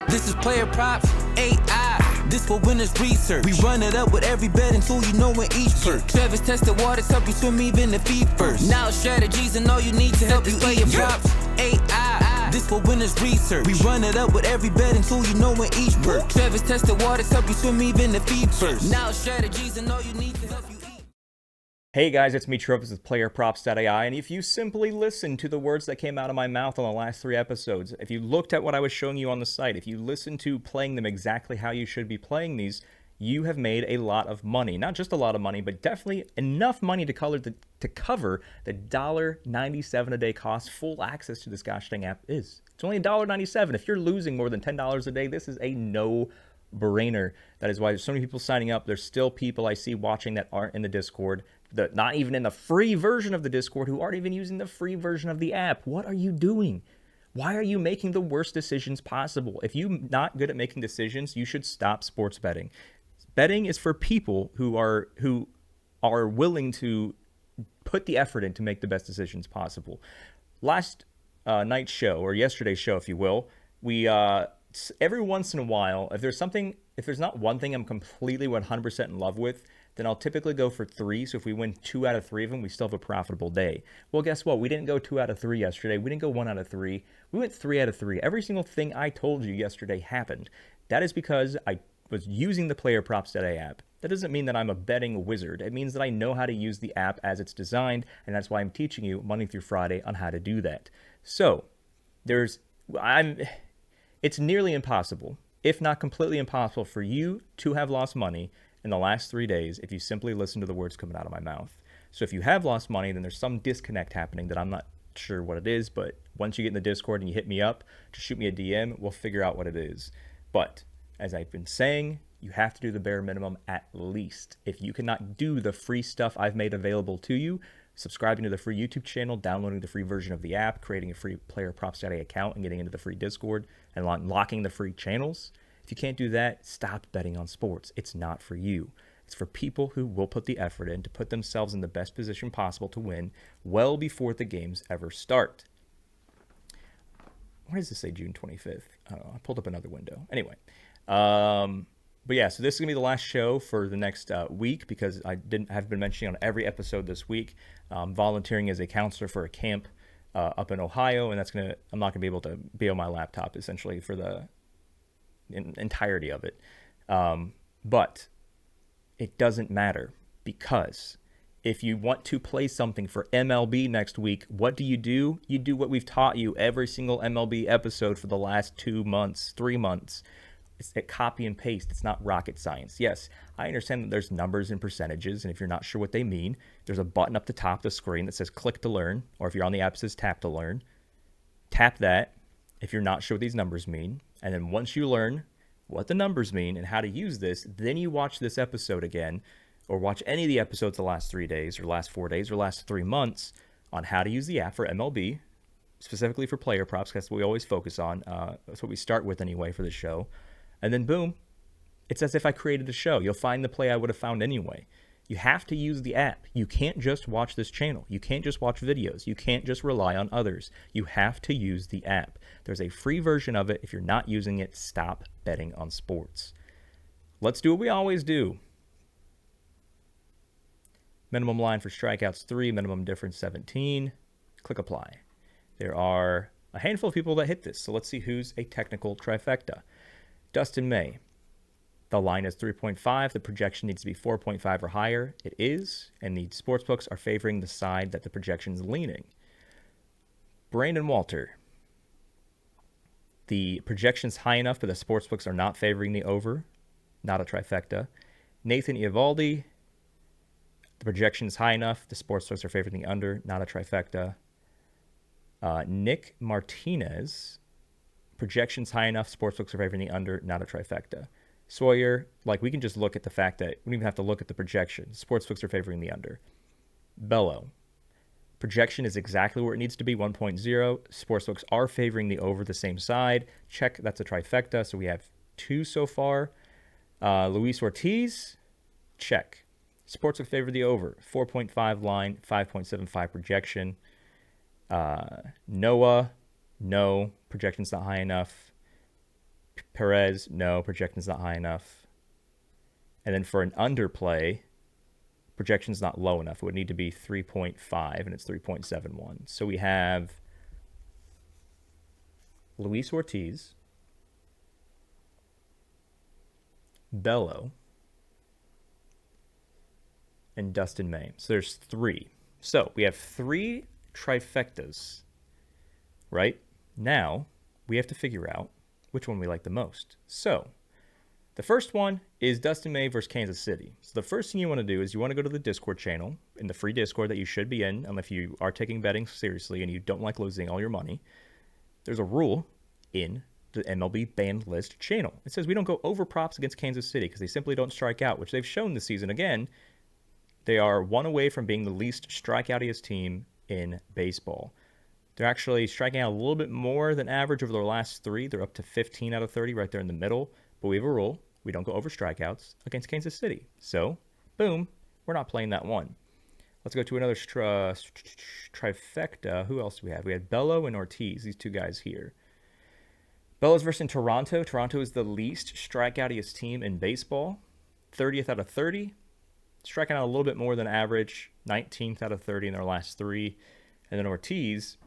This is PlayerProps.ai. This for winners research. We run it up with every betting tool you know in each perk. Trevor's tested waters help you swim even if feet first. Now strategies and all you need to help you PlayerProps.ai. This for winners research. We run it up with every betting tool you know in each perk. Trevor's tested waters help you swim even if feet first. Now strategies and all you need to help you eat. Hey guys, it's me, Travis with PlayerProps.ai, and if you simply listen to the words that came out of my mouth on the last 3 episodes, if you looked at what I was showing you on the site, if you listened to playing them exactly how you should be playing these, you have made a lot of money. Not just a lot of money, but definitely enough money to cover the $1.97 a day cost full access to this gosh dang app is. It's only $1.97. If you're losing more than $10 a day, this is a no-brainer. That is why there's so many people signing up. There's still people I see watching that aren't in the Discord, not even in the free version of the Discord, who aren't even using the free version of the app. What are you doing? Why are you making the worst decisions possible? If you're not good at making decisions, you should stop sports betting. Betting is for people who are willing to put the effort in to make the best decisions possible. Last night's show, or yesterday's show, if you will, we every once in a while, if there's not one thing I'm completely 100% in love with, then I'll typically go for 3. So if we win 2 out of 3 of them, we still have a profitable day. Well, guess what? We didn't go 2 out of 3 yesterday. We didn't go 1 out of 3. We went 3 out of 3. Every single thing I told you yesterday happened. That is because I was using the PlayerProps.ai app. That doesn't mean that I'm a betting wizard. It means that I know how to use the app as it's designed, and that's why I'm teaching you Monday through Friday on how to do that. So it's nearly impossible, if not completely impossible, for you to have lost money in the last 3 days if you simply listen to the words coming out of my mouth. So if you have lost money, then there's some disconnect happening that I'm not sure what it is, but once you get in the Discord and you hit me up, just shoot me a DM, we'll figure out what it is. But as I've been saying, you have to do the bare minimum at least. If you cannot do the free stuff I've made available to you, subscribing to the free YouTube channel, downloading the free version of the app, creating a free PlayerProps.ai account, and getting into the free Discord, and unlocking the free channels, if you can't do that, stop betting on sports. It's not for you. It's for people who will put the effort in to put themselves in the best position possible to win well before the games ever start. Why does this say June 25th? I don't know. I pulled up another window. Anyway. But yeah, so this is going to be the last show for the next week because have been mentioning on every episode this week, volunteering as a counselor for a camp up in Ohio, and I'm not going to be able to be on my laptop essentially for the entirety of it. But it doesn't matter, because if you want to play something for MLB next week, what do? You do what we've taught you every single MLB episode for the last 2 months, 3 months. It's a copy and paste. It's not rocket science. Yes, I understand that there's numbers and percentages, and if you're not sure what they mean, there's a button up the top of the screen that says click to learn, or if you're on the app, it says tap to learn. Tap that if you're not sure what these numbers mean, and then once you learn what the numbers mean and how to use this, then you watch this episode again, or watch any of the episodes the last 3 days, or last 4 days, or last 3 months on how to use the app for MLB, specifically for player props. That's what we always focus on. That's what we start with anyway for the show. And then boom, it's as if I created a show. You'll find the play I would have found anyway. You have to use the app. You can't just watch this channel. You can't just watch videos. You can't just rely on others. You have to use the app. There's a free version of it. If you're not using it, stop betting on sports. Let's do what we always do. Minimum line for strikeouts 3, minimum difference 17. Click apply. There are a handful of people that hit this, so let's see who's a technical trifecta. Dustin May. The line is 3.5. The projection needs to be 4.5 or higher. It is, and the sportsbooks are favoring the side that the projection is leaning. Brandon Walter. The projection's high enough, but the sportsbooks are not favoring the over. Not a trifecta. Nathan Eovaldi. The projection's high enough. The sportsbooks are favoring the under. Not a trifecta. Nick Martinez. Projections high enough, sportsbooks are favoring the under, not a trifecta. Sawyer, we can just look at the fact that we don't even have to look at the projection. Sportsbooks are favoring the under. Bello, projection is exactly where it needs to be, 1.0. Sportsbooks are favoring the over the same side. Check, that's a trifecta, so we have 2 so far. Luis Ortiz, check. Sportsbooks favor the over, 4.5 line, 5.75 projection. Noah, no, projection's not high enough. Perez, no, projection's not high enough. And then for an underplay, projection's not low enough. It would need to be 3.5, and it's 3.71. So we have Luis Ortiz, Bello, and Dustin May. So there's 3. So we have 3 trifectas, right? Now we have to figure out which one we like the most. So the first one is Dustin May versus Kansas City. So the first thing you want to do is you want to go to the Discord channel, in the free Discord that you should be in, and if you are taking betting seriously and you don't like losing all your money, there's a rule in the MLB banned list channel. It says we don't go over props against Kansas City because they simply don't strike out, which they've shown this season. Again, they are 1 away from being the least strikeoutiest team in baseball. They're actually striking out a little bit more than average over their last 3. They're up to 15 out of 30 right there in the middle. But we have a rule. We don't go over strikeouts against Kansas City. So, boom, we're not playing that one. Let's go to another trifecta. Who else do we have? We had Bello and Ortiz, these 2 guys here. Bello's versus Toronto. Toronto is the least strikeoutiest team in baseball. 30th out of 30. Striking out a little bit more than average. 19th out of 30 in their last 3. And then Ortiz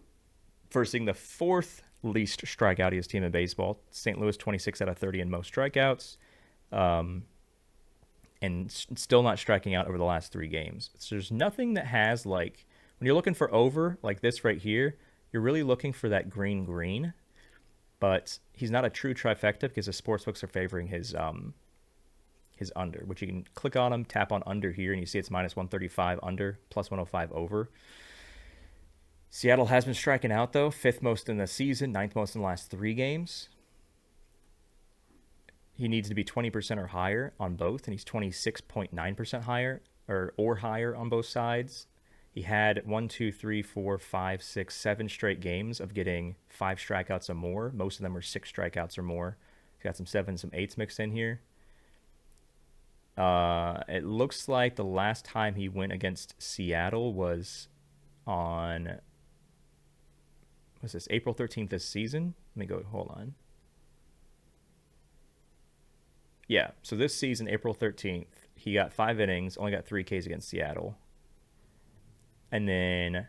versus the 4th least strikeoutiest team in baseball. St. Louis, 26 out of 30 in most strikeouts. And still not striking out over the last 3 games. So there's nothing that has, like, when you're looking for over, like this right here, you're really looking for that green. But he's not a true trifecta because the sportsbooks are favoring his under, which you can click on him, tap on under here, and you see it's minus 135 under, plus 105 over. Seattle has been striking out, though. 5th most in the season, 9th most in the last 3 games. He needs to be 20% or higher on both, and he's 26.9% higher or higher on both sides. He had 1, 2, 3, 4, 5, 6, 7 straight games of getting 5 strikeouts or more. Most of them were 6 strikeouts or more. He's got some 7s, some 8s mixed in here. It looks like the last time he went against Seattle was on, what's this, April 13th this season? Let me go, hold on. Yeah, so this season, April 13th, he got 5 innings, only got 3 Ks against Seattle. And then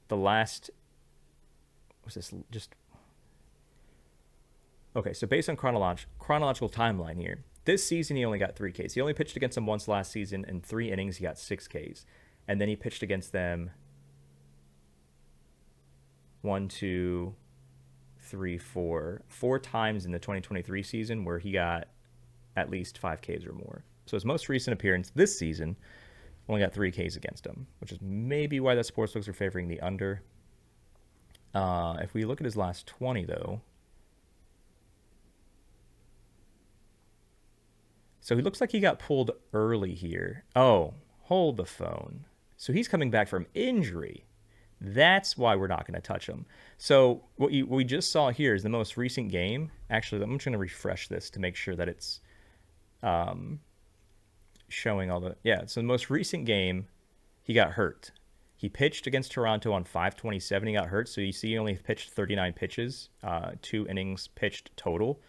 the last, what's this, just, okay, so based on chronological timeline here, this season he only got 3 Ks. He only pitched against them once last season. In 3 innings, he got 6 Ks. And then he pitched against them 4 times in the 2023 season where he got at least 5 Ks or more. So his most recent appearance this season only got 3 Ks against him, which is maybe why the sportsbooks are favoring the under. If we look at his last 20, though, so he looks like he got pulled early here. Oh, hold the phone. So he's coming back from injury. That's why we're not going to touch him. So what we just saw here is the most recent game. Actually, I'm just going to refresh this to make sure that it's showing all the... Yeah, so the most recent game, he got hurt. He pitched against Toronto on 5/27. He got hurt, so you see he only pitched 39 pitches, 2 innings pitched total.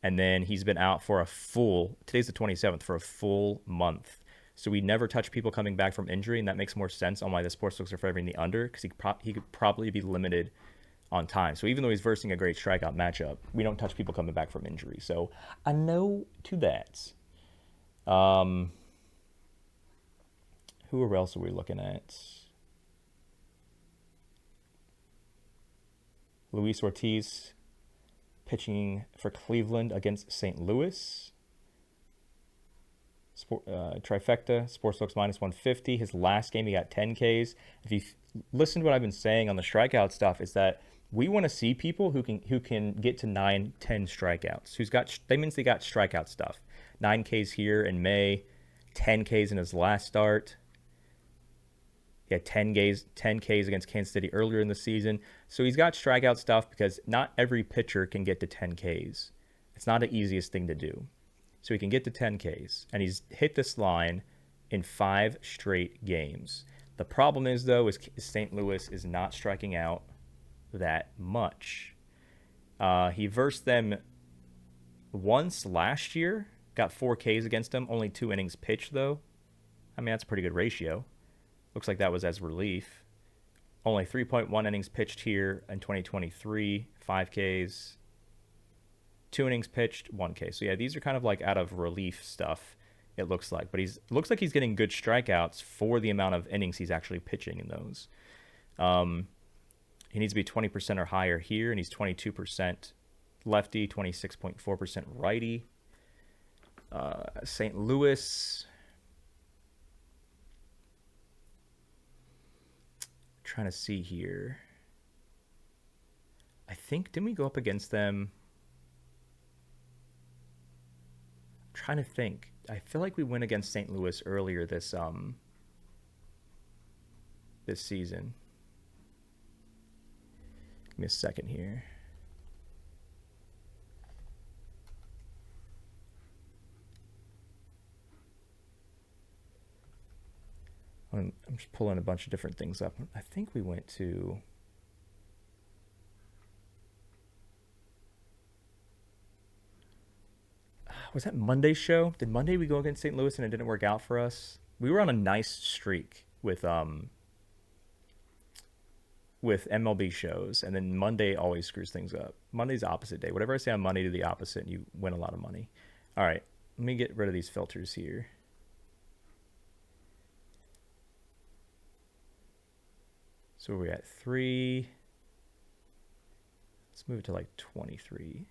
And then he's been out for a full... Today's the 27th, for a full month. So we never touch people coming back from injury, and that makes more sense on why the sportsbooks are favoring the under, because he could probably be limited on time. So even though he's versing a great strikeout matchup, we don't touch people coming back from injury. So I know to that. Who else are we looking at? Luis Ortiz pitching for Cleveland against St. Louis. Trifecta, sportsbooks minus 150. His last game, he got 10 Ks. If you listen to what I've been saying on the strikeout stuff, is that we want to see people who can get to 9, 10 strikeouts. That means they got strikeout stuff. 9 Ks here in May, 10 Ks in his last start. He had 10 Ks against Kansas City earlier in the season. So he's got strikeout stuff because not every pitcher can get to 10 Ks. It's not the easiest thing to do. So he can get to 10 Ks. And he's hit this line in 5 straight games. The problem is, though, is St. Louis is not striking out that much. He versed them once last year, got 4 Ks against them, only 2 innings pitched, though. I mean, that's a pretty good ratio. Looks like that was as relief. Only 3.1 innings pitched here in 2023, 5 Ks. 2 innings pitched, 1 K. So, yeah, these are kind of like out of relief stuff, it looks like. But looks like he's getting good strikeouts for the amount of innings he's actually pitching in those. He needs to be 20% or higher here, and he's 22% lefty, 26.4% righty. St. Louis. Trying to see here. I think, didn't we go up against them? I'm trying to think. I feel like we went against St. Louis earlier this season. Give me a second here. I'm just pulling a bunch of different things up. I think we went to... Was that Monday's show? Did Monday we go against St. Louis and it didn't work out for us? We were on a nice streak with MLB shows, and then Monday always screws things up. Monday's the opposite day. Whatever I say on Monday, do the opposite, and you win a lot of money. All right, let me get rid of these filters here. So we're at 3. Let's move it to like 23.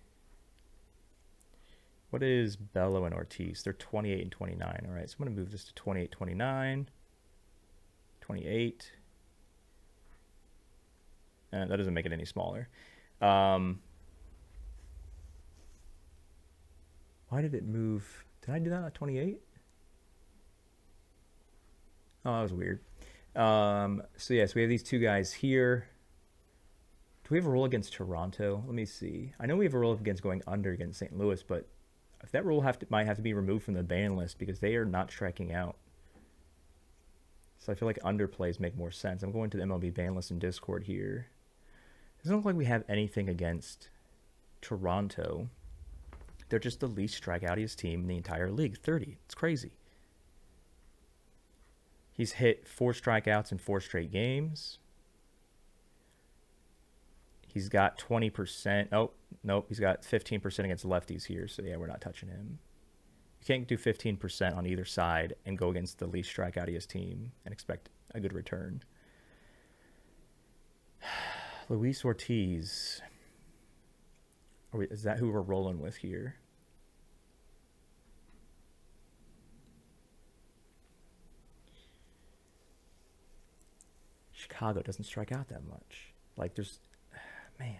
What is Bello and Ortiz? They're 28 and 29. All right, so I'm going to move this to 28, 29, 28. And that doesn't make it any smaller. Why did it move? Did I do that at 28? Oh, that was weird. So yes, we have these two guys here. Do we have a rule against Toronto? Let me see. I know we have a rule against going under against St. Louis, but if that rule might have to be removed from the ban list because they are not striking out. So I feel like underplays make more sense. I'm going to the MLB ban list in Discord here. Doesn't look like we have anything against Toronto. They're just the least strikeoutiest team in the entire league. 30. It's crazy. He's hit 4 strikeouts in 4 straight games. He's got 20%. Oh, nope. He's got 15% against lefties here. So, yeah, we're not touching him. You can't do 15% on either side and go against the least strikeoutiest team and expect a good return. Luis Ortiz. Is that who we're rolling with here? Chicago doesn't strike out that much. Like, there's... Man.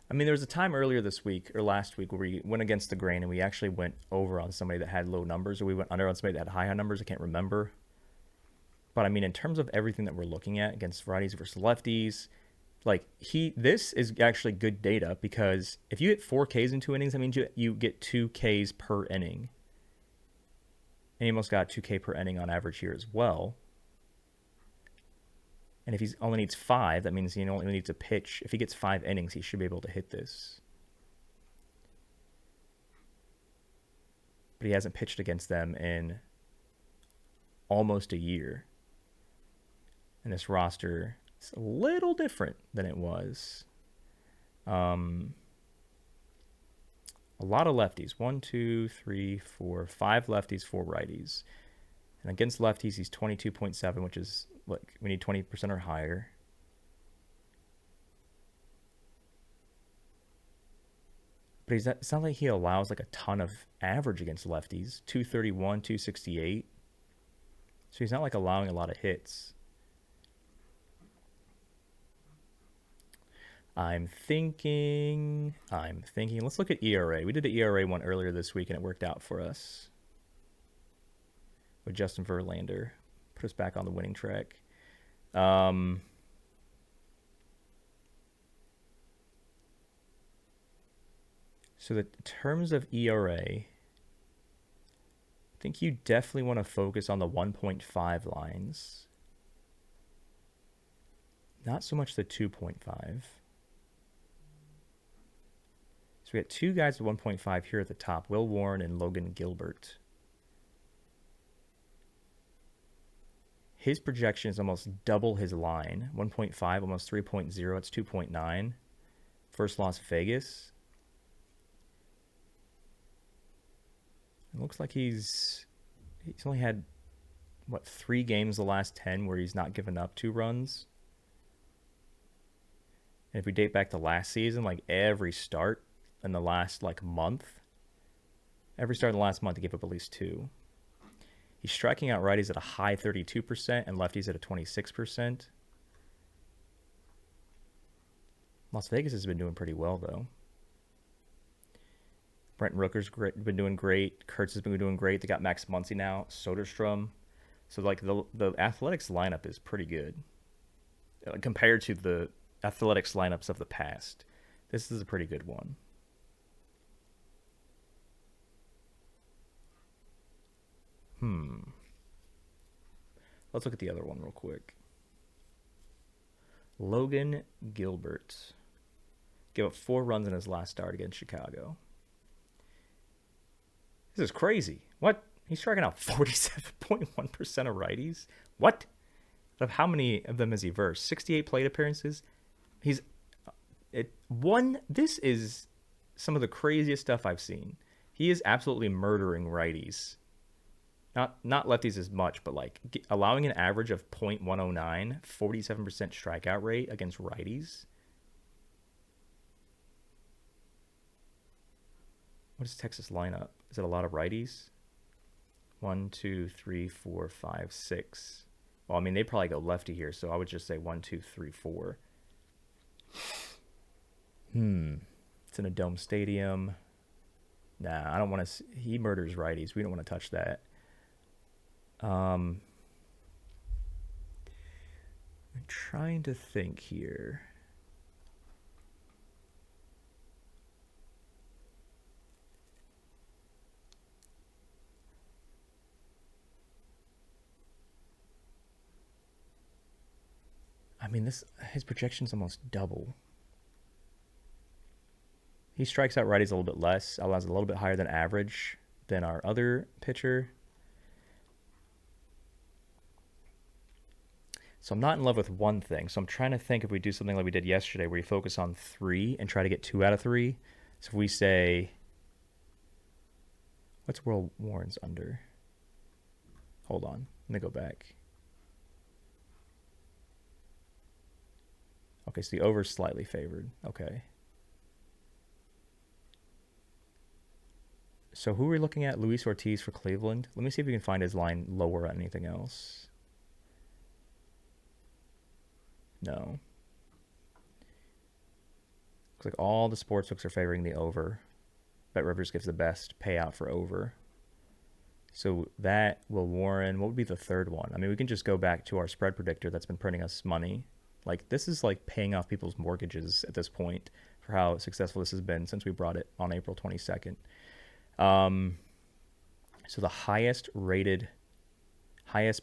I mean, there was a time earlier this week, or last week, where we went against the grain and we actually went over on somebody that had low numbers, or we went under on somebody that had high numbers. I can't remember. But, I mean, in terms of everything that we're looking at against righties versus lefties... Like, this is actually good data because if you hit 4 Ks in 2 innings, that means you get 2 Ks per inning. And he almost got 2 K per inning on average here as well. And if he only needs 5, that means he only needs to pitch. If he gets 5 innings, he should be able to hit this. But he hasn't pitched against them in almost a year. And this roster... It's a little different than it was. A lot of lefties. 1, 2, 3, 4, 5 lefties, 4 righties. And against lefties, he's 22.7, which is like we need 20% or higher. But it's not like he allows like a ton of average against lefties. 231, 268. So he's not like allowing a lot of hits. I'm thinking, let's look at ERA. We did the ERA one earlier this week, and it worked out for us with Justin Verlander. Put us back on the winning track. So in terms of ERA, I think you definitely want to focus on the 1.5 lines. Not so much the 2.5. So we got two guys with 1.5 here at the top, Will Warren and Logan Gilbert. His projection is almost double his line. 1.5, almost 3.0. It's 2.9. First Las Vegas. It looks like he's only had, 3 games the last 10 where he's not given up 2 runs. And if we date back to last season, like every start in the last month, every start in the last month he gave up at least 2. He's striking out righties at a high 32% and lefties at a 26%. Las Vegas has been doing pretty well, though. Brent Rooker's been doing great. Kurtz has been doing great. They got Max Muncy now. Soderstrom. So, the Athletics lineup is pretty good compared to the Athletics lineups of the past. This is a pretty good one. Let's look at the other one real quick. Logan Gilbert gave up 4 runs in his last start against Chicago. This is crazy. What? He's striking out 47.1% of righties? What? Of how many of them has he versed? 68 plate appearances? This is some of the craziest stuff I've seen. He is absolutely murdering righties. Not lefties as much, but allowing an average of .109, 47% strikeout rate against righties. What is Texas lineup? Is it a lot of righties? 1, 2, 3, 4, 5, 6. Well, I mean, they probably go lefty here, so I would just say 1, 2, 3, 4. It's in a dome stadium. Nah, I don't want to. He murders righties. We don't want to touch that. I'm trying to think here. I mean, his projection's almost double. He strikes out righties a little bit less, allows a little bit higher than average than our other pitcher. So I'm not in love with one thing. So I'm trying to think if we do something like we did yesterday where we focus on 3 and try to get 2 out of 3. So if we say, what's Will Warren's under? Hold on. Let me go back. Okay, so the over's slightly favored. Okay. So who are we looking at? Luis Ortiz for Cleveland. Let me see if we can find his line lower on anything else. No. Looks like all the sportsbooks are favoring the over. BetRivers gives the best payout for over. So that Will Warren. What would be the third one? I mean, we can just go back to our spread predictor that's been printing us money. This is paying off people's mortgages at this point for how successful this has been since we brought it on April 22nd. So the highest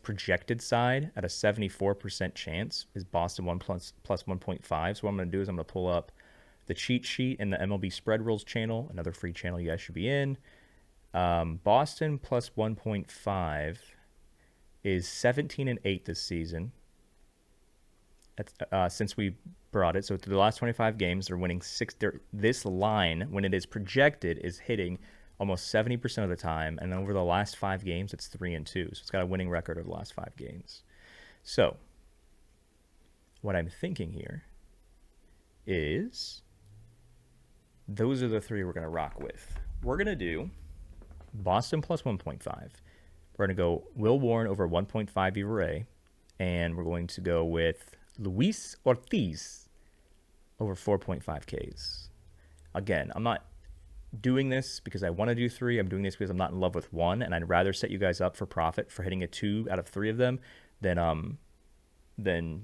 projected side at a 74% chance is Boston 1 plus 1.5. So what I'm going to do is I'm going to pull up the cheat sheet in the MLB Spread Rules channel, another free channel you guys should be in. Boston plus 1.5 is 17-8 this season. Since we brought it. So through the last 25 games, they're winning 6. This line, when it is projected, is hitting almost 70% of the time. And over the last 5 games, it's 3-2. So it's got a winning record over the last 5 games. So what I'm thinking here is those are the 3 we're going to rock with. We're going to do Boston plus 1.5. We're going to go Will Warren over 1.5 ERA. And we're going to go with Luis Ortiz over 4.5 Ks. Again, I'm not doing this because I want to do 3. I'm doing this because I'm not in love with 1, and I'd rather set you guys up for profit for hitting a 2 out of 3 of them than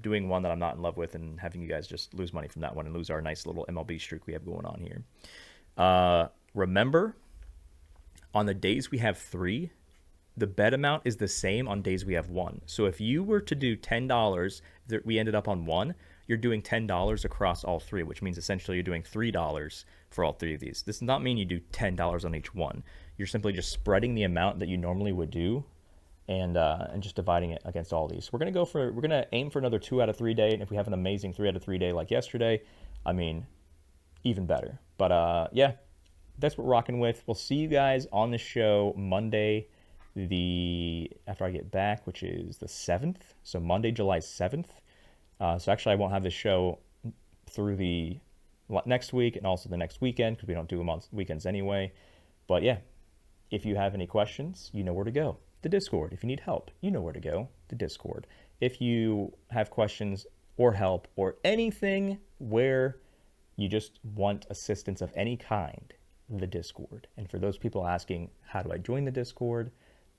doing one that I'm not in love with and having you guys just lose money from that one and lose our nice little MLB streak we have going on here. Remember, on the days we have 3, the bet amount is the same on days we have one. So if you were to do $10 that we ended up on one, you're doing $10 across all three, which means essentially you're doing $3 for all three of these. This does not mean you do $10 on each one. You're simply just spreading the amount that you normally would do and just dividing it against all these. We're gonna aim for another 2 out of 3 day, and if we have an amazing 3 out of 3 day like yesterday, I mean, even better. But yeah, that's what we're rocking with. We'll see you guys on the show Monday, after I get back, which is the 7th. So Monday, July 7th. So actually, I won't have the show through the next week and also the next weekend because we don't do them on weekends anyway. But yeah, if you have any questions, you know where to go. The Discord. If you need help, you know where to go. The Discord. If you have questions or help or anything where you just want assistance of any kind, the Discord. And for those people asking, how do I join the Discord?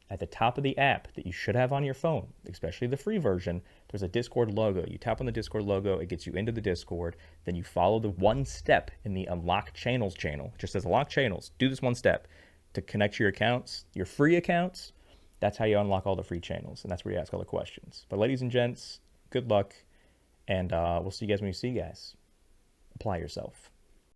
At the top of the app that you should have on your phone, especially the free version, there's a Discord logo. You tap on the Discord logo, it gets you into the Discord. Then you follow the one step in the Unlock Channels channel. It just says Unlock Channels. Do this one step to connect your accounts, your free accounts. That's how you unlock all the free channels, and that's where you ask all the questions. But ladies and gents, good luck, and we'll see you guys when we see you guys. Apply yourself.